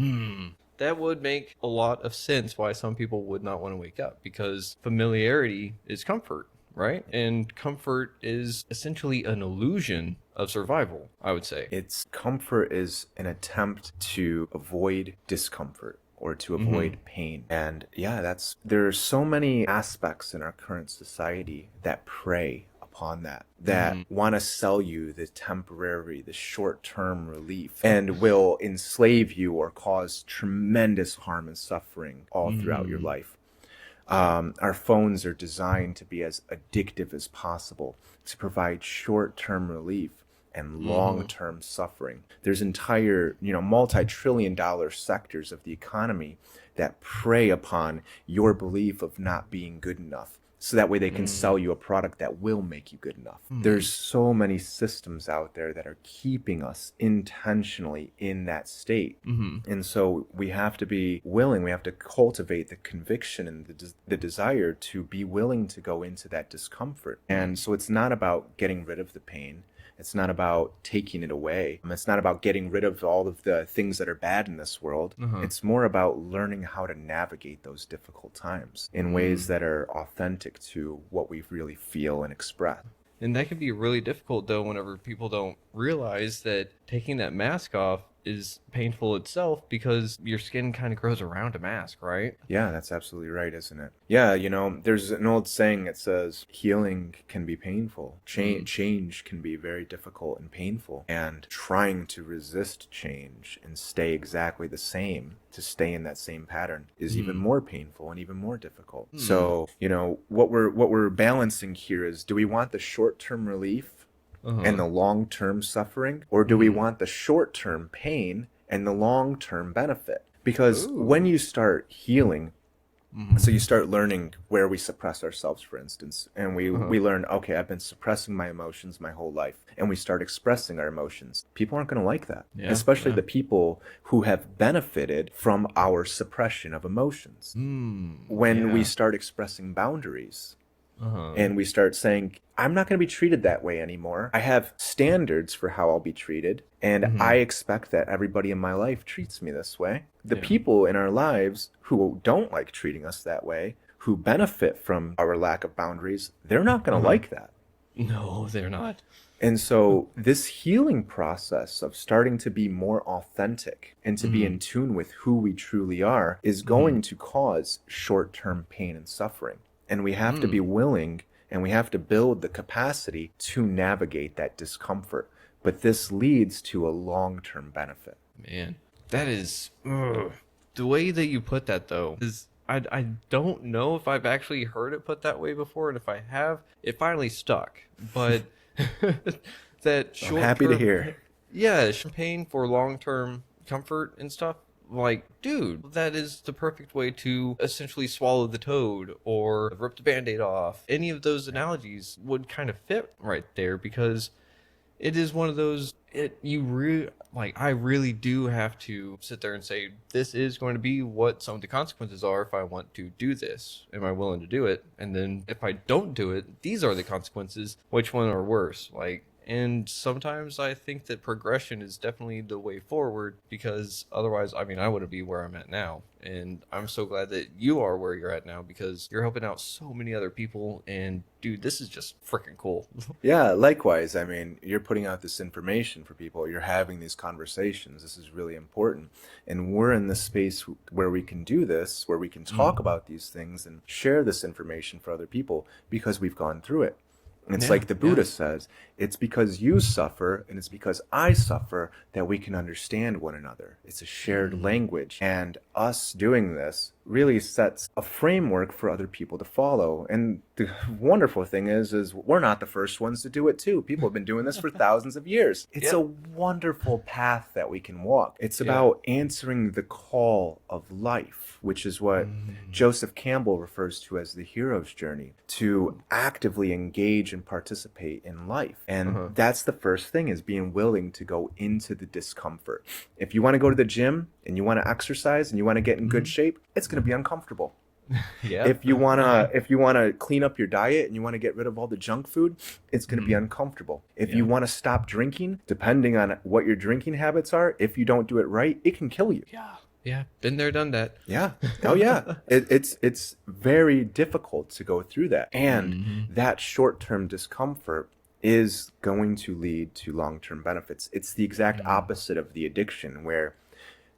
That would make a lot of sense why some people would not want to wake up, because familiarity is comfort, right? And comfort is essentially an illusion of survival, I would say. Comfort is an attempt to avoid discomfort or to avoid pain. And yeah, there are so many aspects in our current society that prey upon that want to sell you the temporary, the short-term relief, and will enslave you or cause tremendous harm and suffering all throughout your life. Our phones are designed to be as addictive as possible, to provide short-term relief and long-term suffering. There's entire, multi-trillion-dollar sectors of the economy that prey upon your belief of not being good enough. So that way they can sell you a product that will make you good enough. There's so many systems out there that are keeping us intentionally in that state. And so we have to be willing, we have to cultivate the conviction and the desire to be willing to go into that discomfort. And so it's not about getting rid of the pain. It's not about taking it away. It's not about getting rid of all of the things that are bad in this world. It's more about learning how to navigate those difficult times in ways that are authentic to what we really feel and express. And that can be really difficult, though, whenever people don't realize that taking that mask off is painful itself, because your skin kind of grows around a mask, right? Yeah, that's absolutely right, isn't it? Yeah, there's an old saying that says healing can be painful. Change can be very difficult and painful. And trying to resist change and stay exactly the same, to stay in that same pattern, is even more painful and even more difficult. So, what we're balancing here is, do we want the short-term relief and the long-term suffering, or do we want the short-term pain and the long-term benefit? Because when you start healing, so you start learning where we suppress ourselves, for instance, and we learn, okay, I've been suppressing my emotions my whole life, and we start expressing our emotions. People aren't going to like that, especially the people who have benefited from our suppression of emotions. When we start expressing boundaries, And we start saying, I'm not going to be treated that way anymore. I have standards for how I'll be treated, and I expect that everybody in my life treats me this way. The people in our lives who don't like treating us that way, who benefit from our lack of boundaries, they're not going to like that. No, they're not. And so this healing process of starting to be more authentic and to be in tune with who we truly are is going to cause short-term pain and suffering. And we have to be willing, and we have to build the capacity to navigate that discomfort. But this leads to a long-term benefit. Man, that is the way that you put that though is I don't know if I've actually heard it put that way before, and if I have, it finally stuck. But that I'm happy to hear. Yeah, champagne for long-term comfort and stuff. Like, dude, that is the perfect way to essentially swallow the toad or rip the Band-Aid off. Any of those analogies would kind of fit right there, because it is one of those, I really do have to sit there and say, this is going to be what some of the consequences are if I want to do this. Am I willing to do it? And then if I don't do it, these are the consequences. Which one are worse? And sometimes I think that progression is definitely the way forward, because otherwise, I wouldn't be where I'm at now. And I'm so glad that you are where you're at now, because you're helping out so many other people. And dude, this is just freaking cool. Yeah, likewise. You're putting out this information for people. You're having these conversations. This is really important. And we're in this space where we can do this, where we can talk about these things and share this information for other people because we've gone through it. And it's like the Buddha says, it's because you suffer and it's because I suffer that we can understand one another. It's a shared language. And us doing this really sets a framework for other people to follow. And the wonderful thing is we're not the first ones to do it too. People have been doing this for thousands of years. It's a wonderful path that we can walk. It's about answering the call of life, which is what Joseph Campbell refers to as the hero's journey, to actively engage and participate in life. And that's the first thing, is being willing to go into the discomfort. If you want to go to the gym and you want to exercise and you want to get in good shape, it's going to be uncomfortable. If you want to clean up your diet and you want to get rid of all the junk food, it's going to be uncomfortable. If you want to stop drinking, depending on what your drinking habits are, if you don't do it right, it can kill you. Yeah, been there, done that. Yeah. Oh, yeah. It's very difficult to go through that. And that short-term discomfort is going to lead to long-term benefits. It's the exact opposite of the addiction, where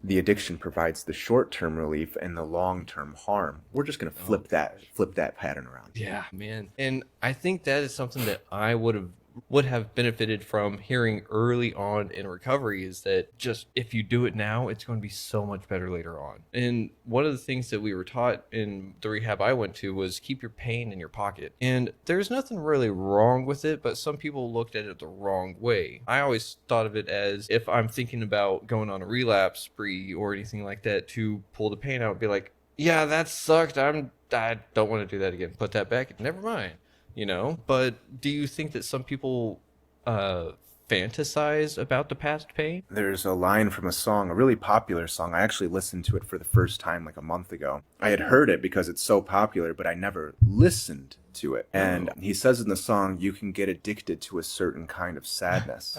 the addiction provides the short-term relief and the long-term harm. We're just going to flip that pattern around. Yeah, man. And I think that is something that I would have benefited from hearing early on in recovery, is that just if you do it now, it's going to be so much better later on. And one of the things that we were taught in the rehab I went to was keep your pain in your pocket. And there's nothing really wrong with it, but some people looked at it the wrong way. I always thought of it as, if I'm thinking about going on a relapse spree or anything like that, to pull the pain out, be like, yeah, that sucked. I don't want to do that again. Put that back. Never mind. But do you think that some people fantasize about the past pain? There's a line from a song, a really popular song. I actually listened to it for the first time like a month ago. I had heard it because it's so popular, but I never listened to it. And he says in the song, you can get addicted to a certain kind of sadness.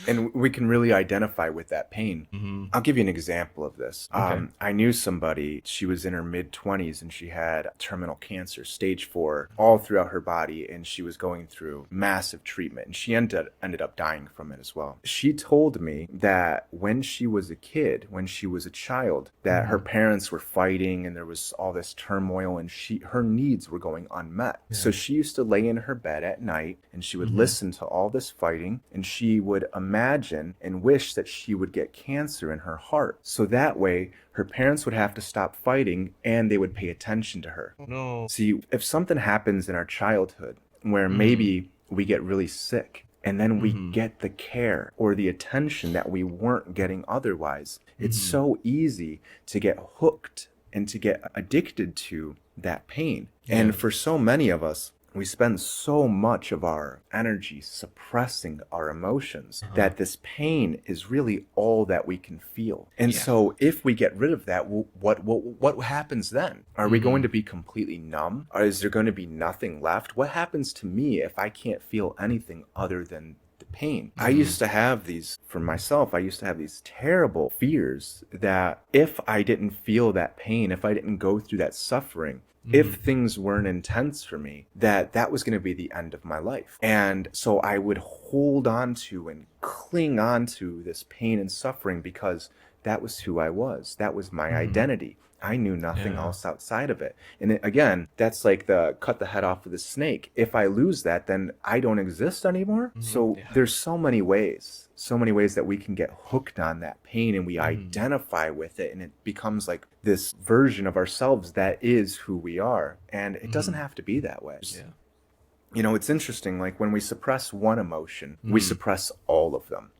And we can really identify with that pain. I'll give you an example of this. I knew somebody, she was in her mid-20s and she had terminal cancer, stage 4, all throughout her body, and she was going through massive treatment, and she ended up dying from it as well. She told me that when she was a kid, when she was a child, that her parents were fighting and there was all this turmoil, and her needs were going unmet. So she used to lay in her bed at night and she would listen to all this fighting, and she would imagine and wish that she would get cancer in her heart. So that way her parents would have to stop fighting and they would pay attention to her. No. See, if something happens in our childhood where maybe we get really sick, and then we get the care or the attention that we weren't getting otherwise, it's so easy to get hooked and to get addicted to that pain. And for so many of us, we spend so much of our energy suppressing our emotions that this pain is really all that we can feel. And so if we get rid of that, what happens then? Are we going to be completely numb? Or is there going to be nothing left? What happens to me if I can't feel anything other than the pain? I used to have these, for myself, I used to have these terrible fears that if I didn't feel that pain, if I didn't go through that suffering, if things weren't intense for me, that was going to be the end of my life. And so I would hold on to and cling on to this pain and suffering because that was who I was. That was my identity. I knew nothing else outside of it. And again, that's like the cut the head off of the snake. If I lose that, then I don't exist anymore. So there's so many ways that we can get hooked on that pain, and we identify with it, and it becomes like this version of ourselves that is who we are. And it doesn't have to be that way. You know, it's interesting, like when we suppress one emotion, we suppress all of them.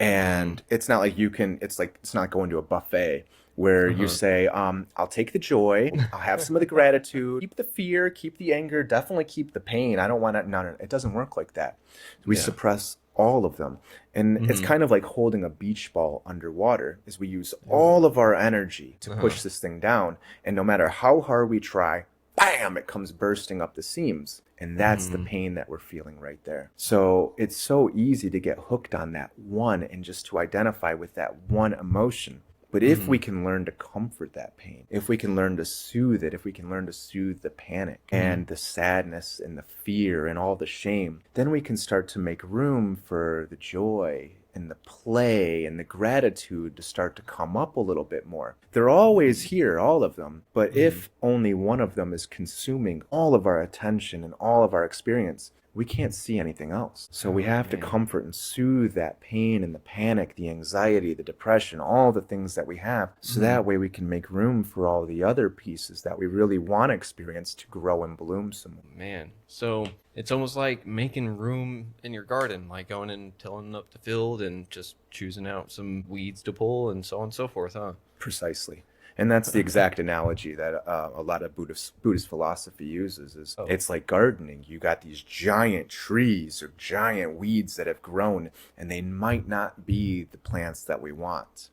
And it's not like it's not going to a buffet where you say, I'll take the joy, I'll have some of the gratitude, keep the fear, keep the anger, definitely keep the pain. I don't want to, no, it doesn't work like that. We suppress all of them. And it's kind of like holding a beach ball underwater, is we use all of our energy to push this thing down. And no matter how hard we try, bam, it comes bursting up the seams. And that's the pain that we're feeling right there. So it's so easy to get hooked on that one and just to identify with that one emotion. But if we can learn to comfort that pain, if we can learn to soothe it, if we can learn to soothe the panic and the sadness and the fear and all the shame, then we can start to make room for the joy and the play and the gratitude to start to come up a little bit more. They're always here, all of them. But if only one of them is consuming all of our attention and all of our experience, we can't see anything else. So we have to comfort and soothe that pain and the panic, the anxiety, the depression, all the things that we have. So that way we can make room for all the other pieces that we really want to experience to grow and bloom some more. Man, so it's almost like making room in your garden, like going and tilling up the field and just choosing out some weeds to pull and so on and so forth, huh? Precisely. And that's the exact analogy that a lot of Buddhist philosophy uses. It's like gardening. You got these giant trees or giant weeds that have grown, and they might not be the plants that we want.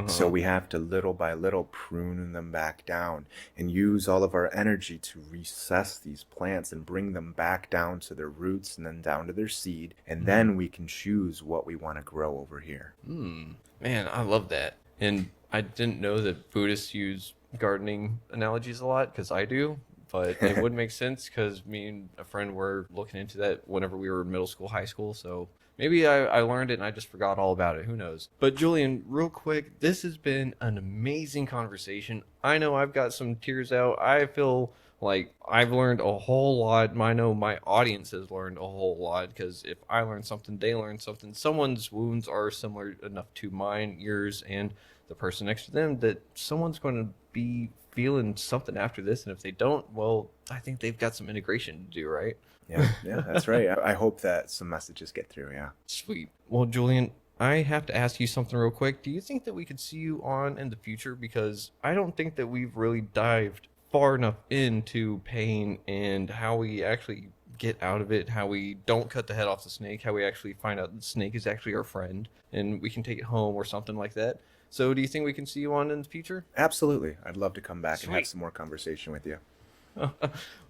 So we have to little by little prune them back down and use all of our energy to recess these plants and bring them back down to their roots and then down to their seed. And then we can choose what we want to grow over here. Man, I love that. And I didn't know that Buddhists use gardening analogies a lot, because I do, but it would make sense because me and a friend were looking into that whenever we were in middle school, high school. So maybe I learned it and I just forgot all about it. Who knows? But Julian, real quick, this has been an amazing conversation. I know I've got some tears out. I feel like I've learned a whole lot. I know my audience has learned a whole lot, because if I learn something, they learn something. Someone's wounds are similar enough to mine, yours, and the person next to them, that someone's going to be feeling something after this. And if they don't, well, I think they've got some integration to do, right? Yeah, that's right. I hope that some messages get through, yeah. Sweet. Well, Julian, I have to ask you something real quick. Do you think that we could see you on in the future? Because I don't think that we've really dived far enough into pain and how we actually get out of it, how we don't cut the head off the snake, how we actually find out the snake is actually our friend and we can take it home or something like that. So do you think we can see you on in the future? Absolutely. I'd love to come back and have some more conversation with you.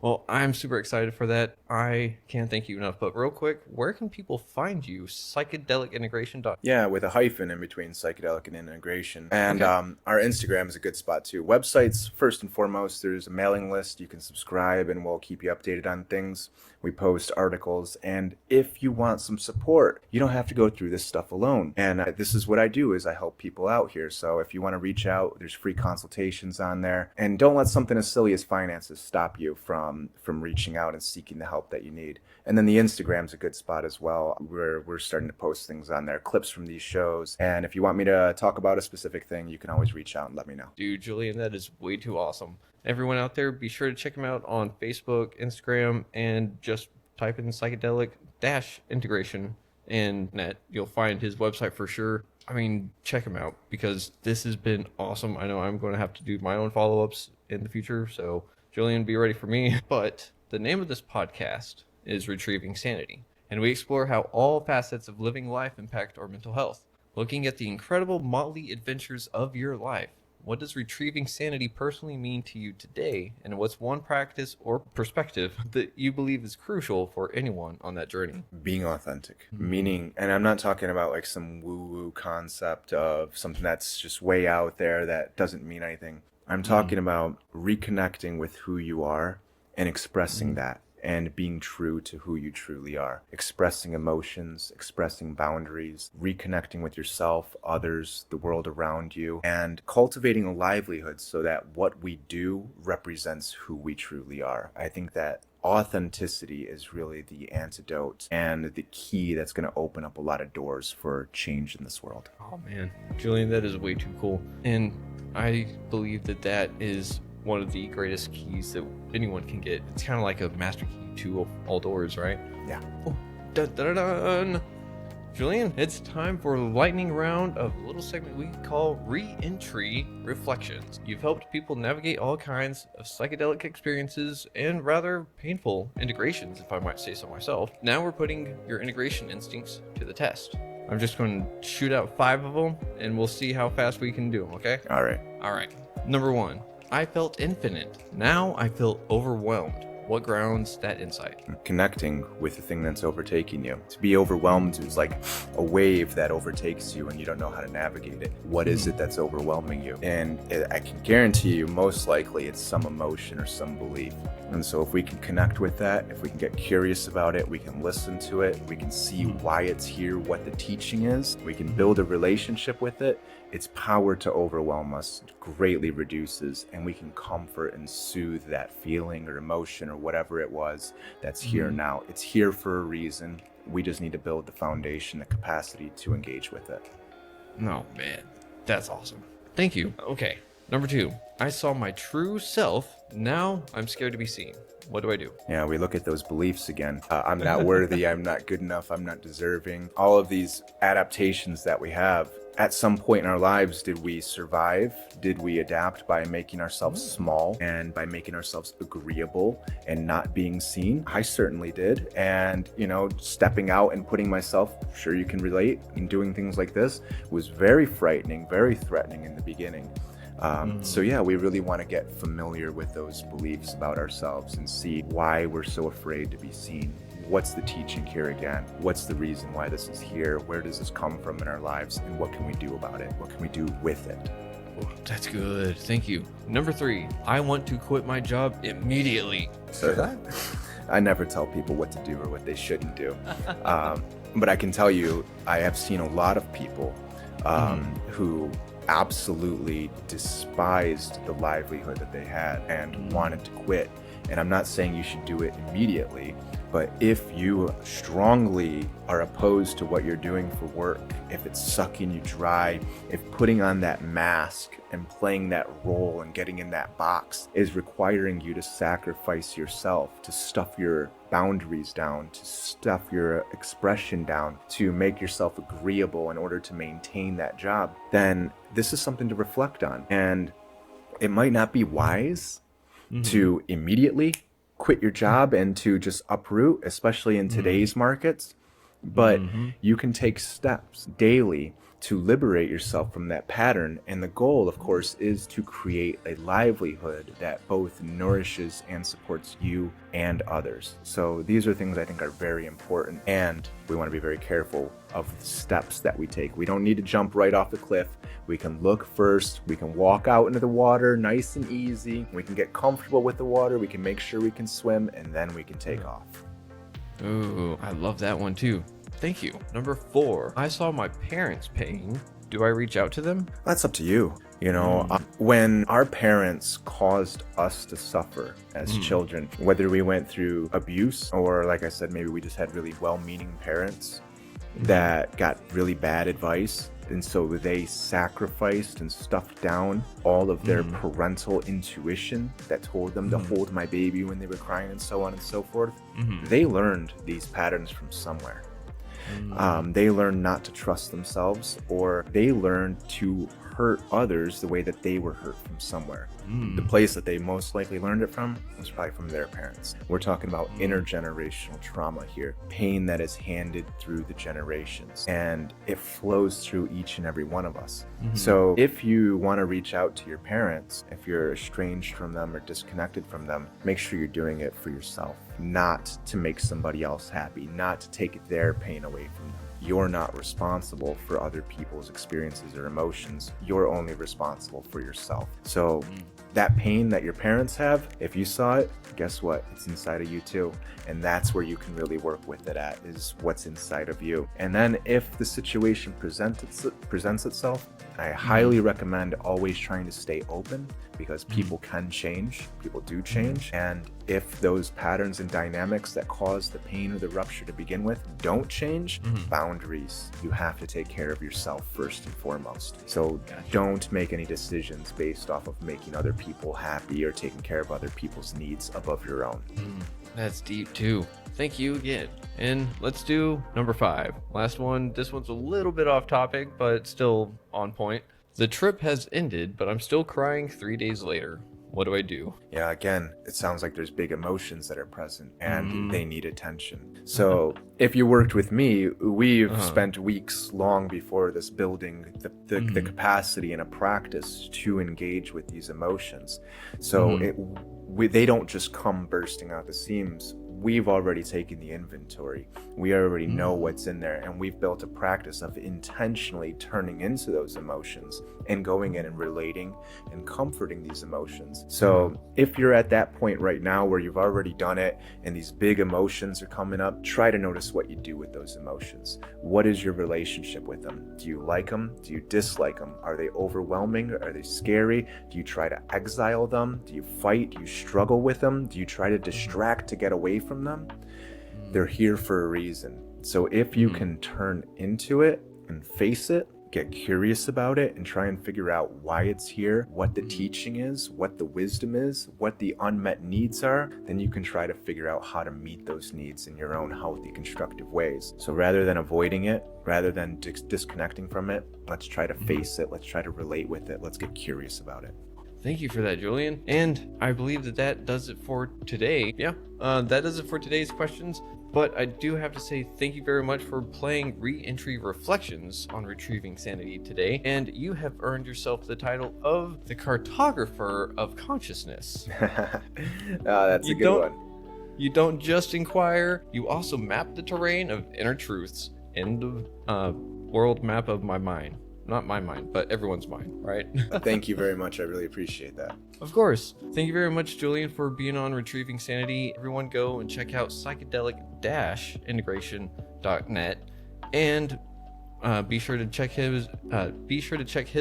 Well, I'm super excited for that. I can't thank you enough. But real quick, where can people find you? Psychedelicintegration. Yeah, with a hyphen in between psychedelic and integration. And our Instagram is a good spot too. Websites, first and foremost, there's a mailing list. You can subscribe and we'll keep you updated on things. We post articles. And if you want some support, you don't have to go through this stuff alone. And this is what I do, is I help people out here. So if you want to reach out, there's free consultations on there. And don't let something as silly as finances stop you from reaching out and seeking the help that you need. And then the Instagram's a good spot as well. We're starting to post things on there, clips from these shows. And if you want me to talk about a specific thing, you can always reach out and let me know. Dude, Julian, that is way too awesome. Everyone out there, be sure to check him out on Facebook, Instagram, and just type in psychedelic-integration and net. You'll find his website for sure. I mean, check him out, because this has been awesome. I know I'm going to have to do my own follow-ups in the future, so Julian, be ready for me. But The name of this podcast is Retrieving Sanity, and we explore how all facets of living life impact our mental health. Looking at the incredible motley adventures of your life, what does retrieving sanity personally mean to you today, and what's one practice or perspective that you believe is crucial for anyone on that journey? Being authentic, meaning, and I'm not talking about like some woo-woo concept of something that's just way out there that doesn't mean anything. I'm talking about reconnecting with who you are and expressing that, and being true to who you truly are, expressing emotions, expressing boundaries, reconnecting with yourself, others, the world around you, and cultivating a livelihood so that what we do represents who we truly are. I think that authenticity is really the antidote and the key that's going to open up a lot of doors for change in this world. Oh man, Julian, that is way too cool. And I believe that that is one of the greatest keys that anyone can get. It's kind of like a master key to all doors, right? Yeah. Oh, dun, dun, dun, dun. Julian, it's time for a lightning round of a little segment we call Re-Entry Reflections. You've helped people navigate all kinds of psychedelic experiences and rather painful integrations, if I might say so myself. Now we're putting your integration instincts to the test. I'm just going to shoot out 5 of them, and we'll see how fast we can do them, okay? All right. All right. Number 1. I felt infinite. Now I feel overwhelmed. What grounds that insight? Connecting with the thing that's overtaking you. To be overwhelmed is like a wave that overtakes you and you don't know how to navigate it. What is it that's overwhelming you? And I can guarantee you, most likely it's some emotion or some belief. And so if we can connect with that, if we can get curious about it, we can listen to it, we can see why it's here, what the teaching is, we can build a relationship with it, its power to overwhelm us greatly reduces, and we can comfort and soothe that feeling or emotion or whatever it was that's here now. It's here for a reason. We just need to build the foundation, the capacity to engage with it. Oh man, that's awesome. Thank you. Okay, number 2. I saw my true self. Now I'm scared to be seen. What do I do? Yeah, we look at those beliefs again. I'm not worthy, I'm not good enough, I'm not deserving. All of these adaptations that we have. At some point in our lives, did we survive? Did we adapt by making ourselves small and by making ourselves agreeable and not being seen? I certainly did. And, stepping out and putting myself, sure you can relate, and doing things like this was very frightening, very threatening in the beginning. So yeah, we really want to get familiar with those beliefs about ourselves and see why we're so afraid to be seen. What's the teaching here again? What's the reason why this is here? Where does this come from in our lives? And what can we do about it? What can we do with it? Oh, that's good. Thank you. Number 3. I want to quit my job immediately. So I never tell people what to do or what they shouldn't do. But I can tell you, I have seen a lot of people who absolutely despised the livelihood that they had and wanted to quit. And I'm not saying you should do it immediately, but if you strongly are opposed to what you're doing for work, if it's sucking you dry, if putting on that mask and playing that role and getting in that box is requiring you to sacrifice yourself, to stuff your boundaries down, to stuff your expression down, to make yourself agreeable in order to maintain that job, then this is something to reflect on. And it might not be wise to immediately quit your job and to just uproot, especially in today's markets. But you can take steps daily to liberate yourself from that pattern. And the goal, of course, is to create a livelihood that both nourishes and supports you and others. So these are things I think are very important. And we want to be very careful of the steps that we take. We don't need to jump right off the cliff. We can look first. We can walk out into the water nice and easy. We can get comfortable with the water. We can make sure we can swim, and then we can take off. Ooh, I love that one too. Thank you. Number 4. I saw my parents' pain. Do I reach out to them? That's up to you. When our parents caused us to suffer as children, whether we went through abuse or, like I said, maybe we just had really well-meaning parents that got really bad advice, and so they sacrificed and stuffed down all of their parental intuition that told them to hold my baby when they were crying and so on and so forth. They learned these patterns from somewhere. They learned not to trust themselves, or they learned to hurt others the way that they were hurt from somewhere. The place that they most likely learned it from was probably from their parents. We're talking about intergenerational trauma here, pain that is handed through the generations, and it flows through each and every one of us. So if you want to reach out to your parents, if you're estranged from them or disconnected from them, make sure you're doing it for yourself, not to make somebody else happy, not to take their pain away from them. You're not responsible for other people's experiences or emotions. You're only responsible for yourself. So that pain that your parents have, if you saw it, guess what? It's inside of you too. And that's where you can really work with it at, is what's inside of you. And then if the situation presents itself, I highly recommend always trying to stay open, because people can change, people do change. And if those patterns and dynamics that cause the pain or the rupture to begin with don't change, boundaries. You have to take care of yourself first and foremost. So don't make any decisions based off of making other people happy or taking care of other people's needs above your own. That's deep too. Thank you again. And let's do number 5. Last one. This one's a little bit off topic, but still on point. The trip has ended, but I'm still crying 3 days later. What do I do? Yeah, again, it sounds like there's big emotions that are present and they need attention. So if you worked with me, we've spent weeks long before this building the capacity and a practice to engage with these emotions. So they don't just come bursting out the seams. We've already taken the inventory. We already know what's in there, and we've built a practice of intentionally turning into those emotions and going in and relating and comforting these emotions. So if you're at that point right now where you've already done it and these big emotions are coming up, try to notice what you do with those emotions. What is your relationship with them? Do you like them? Do you dislike them? Are they overwhelming? Are they scary? Do you try to exile them? Do you fight? Do you struggle with them? Do you try to distract to get away from them? They're here for a reason. So if you can turn into it and face it, get curious about it, and try and figure out why it's here, what the teaching is, what the wisdom is, what the unmet needs are, then you can try to figure out how to meet those needs in your own healthy, constructive ways. So rather than avoiding it, rather than disconnecting from it, let's try to face it. Let's try to relate with it. Let's get curious about it. Thank you for that, Julian. And I believe that does it for today. Yeah, that does it for today's questions. But I do have to say thank you very much for playing Re-Entry Reflections on Retrieving Sanity today. And you have earned yourself the title of the Cartographer of Consciousness. That's a good one. You don't just inquire, you also map the terrain of inner truths in the world map of my mind. Not my mind, but everyone's mind, right? Thank you very much. I really appreciate that. Of course. Thank you very much, Julian, for being on Retrieving Sanity. Everyone go and check out psychedelic-integration.net and be sure to check his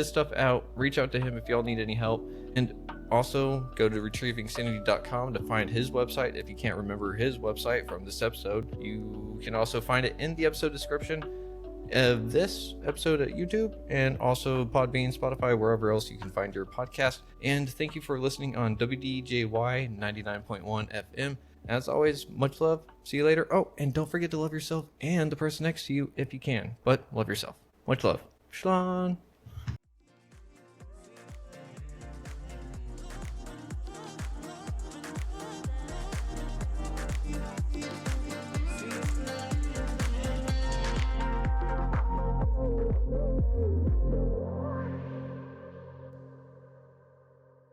stuff out. Reach out to him if y'all need any help. And also go to retrievingsanity.com to find his website. If you can't remember his website from this episode, you can also find it in the episode description of this episode at YouTube, and also Podbean, Spotify, wherever else you can find your podcast. And thank you for listening on WDJY 99.1 FM. As always, much love. See you later. Oh, and don't forget to love yourself and the person next to you if you can. But love yourself. Much love. Shalom.